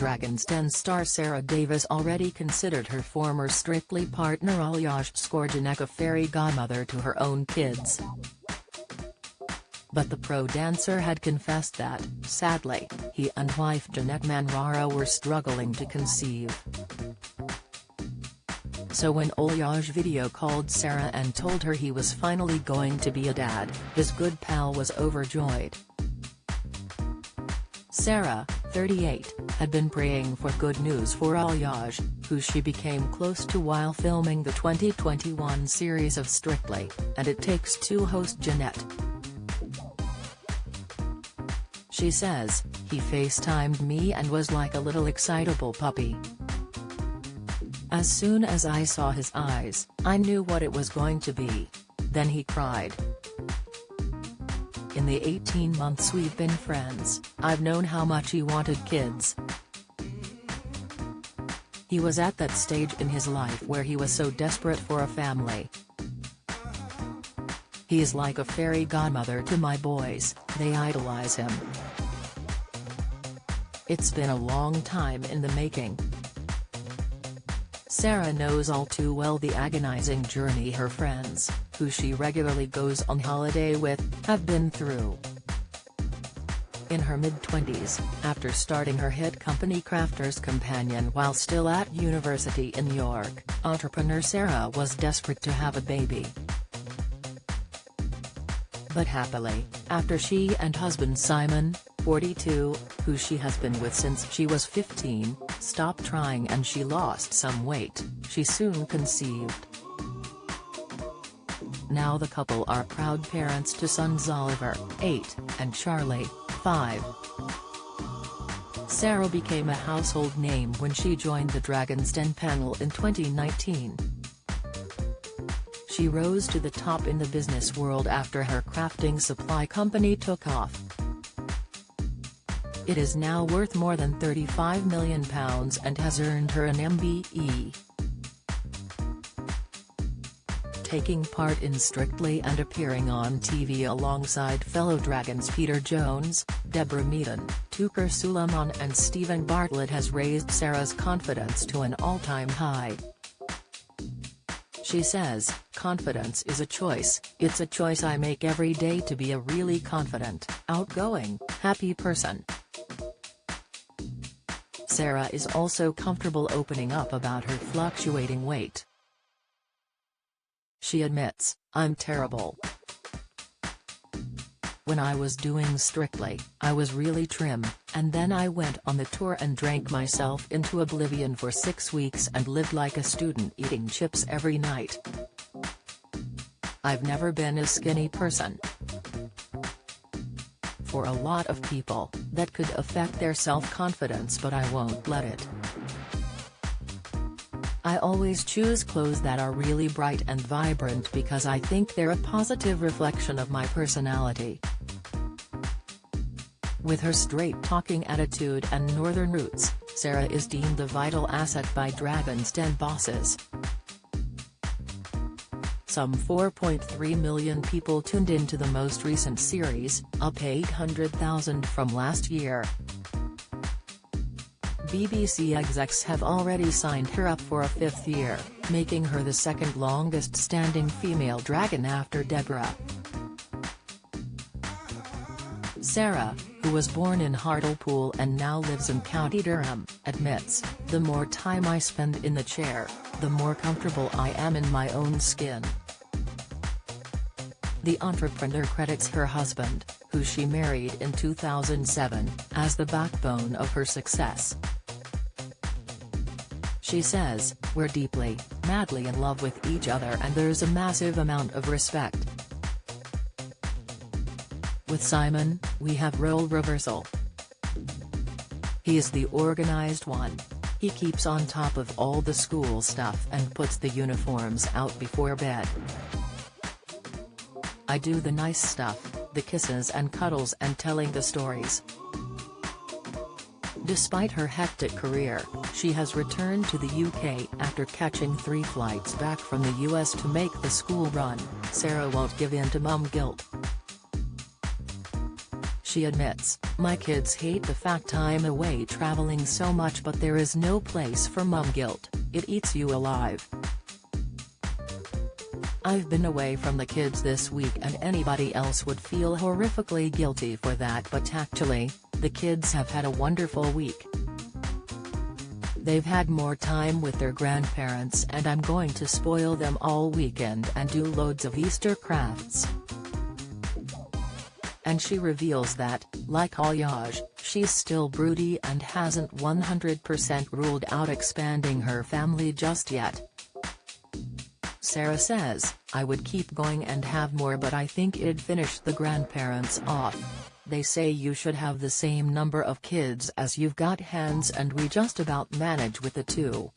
Dragon's Den star Sara Davies already considered her former Strictly partner Aljaž Skorjanek a fairy godmother to her own kids. But the pro dancer had confessed that, sadly, he and wife Janet Manrara were struggling to conceive. So when Aljaž video called Sara and told her he was finally going to be a dad, his good pal was overjoyed. Sara, 38, had been praying for good news for Aljaž, who she became close to while filming the 2021 series of Strictly, and It Takes Two host Janet. She says, "He FaceTimed me and was like a little excitable puppy. As soon as I saw his eyes, I knew what it was going to be. Then he cried. In the 18 months we've been friends, I've known how much he wanted kids. He was at that stage in his life where he was so desperate for a family. He is like a fairy godmother to my boys, they idolize him. It's been a long time in the making." Sara knows all too well the agonizing journey her friends, who she regularly goes on holiday with, have been through. In her mid-20s, after starting her hit company Crafters Companion while still at university in New York, entrepreneur Sara was desperate to have a baby. But happily, after she and husband Simon, 42, who she has been with since she was 15, stopped trying and she lost some weight, she soon conceived. Now the couple are proud parents to sons Oliver, 8, and Charlie, 5. Sara became a household name when she joined the Dragon's Den panel in 2019. She rose to the top in the business world after her crafting supply company took off. It is now worth more than £35 million and has earned her an MBE. Taking part in Strictly and appearing on TV alongside fellow Dragons Peter Jones, Deborah Meaden, Tucker Suleiman and Stephen Bartlett has raised Sara's confidence to an all-time high. She says, "Confidence is a choice, it's a choice I make every day to be a really confident, outgoing, happy person." Sara is also comfortable opening up about her fluctuating weight. She admits, "I'm terrible. When I was doing Strictly, I was really trim, and then I went on the tour and drank myself into oblivion for 6 weeks and lived like a student eating chips every night. I've never been a skinny person. For a lot of people, that could affect their self-confidence, but I won't let it. I always choose clothes that are really bright and vibrant because I think they're a positive reflection of my personality." With her straight-talking attitude and northern roots, Sara is deemed a vital asset by Dragon's Den bosses. Some 4.3 million people tuned into the most recent series, up 800,000 from last year. BBC execs have already signed her up for a 5th year, making her the second longest-standing female dragon after Deborah. Sara, who was born in Hartlepool and now lives in County Durham, admits, "The more time I spend in the chair, the more comfortable I am in my own skin." The entrepreneur credits her husband, who she married in 2007, as the backbone of her success. She says, "We're deeply, madly in love with each other and there's a massive amount of respect. With Simon, we have role reversal. He's the organized one. He keeps on top of all the school stuff and puts the uniforms out before bed. I do the nice stuff, the kisses and cuddles and telling the stories." Despite her hectic career, she has returned to the UK after catching 3 flights back from the US to make the school run. Sara won't give in to mum guilt. She admits, "My kids hate the fact I'm away traveling so much, but there is no place for mum guilt, it eats you alive. I've been away from the kids this week and anybody else would feel horrifically guilty for that, but actually, the kids have had a wonderful week. They've had more time with their grandparents and I'm going to spoil them all weekend and do loads of Easter crafts." And she reveals that, like Aljaž, she's still broody and hasn't 100% ruled out expanding her family just yet. Sara says, "I would keep going and have more, but I think it'd finish the grandparents off. They say you should have the same number of kids as you've got hands and we just about manage with the two."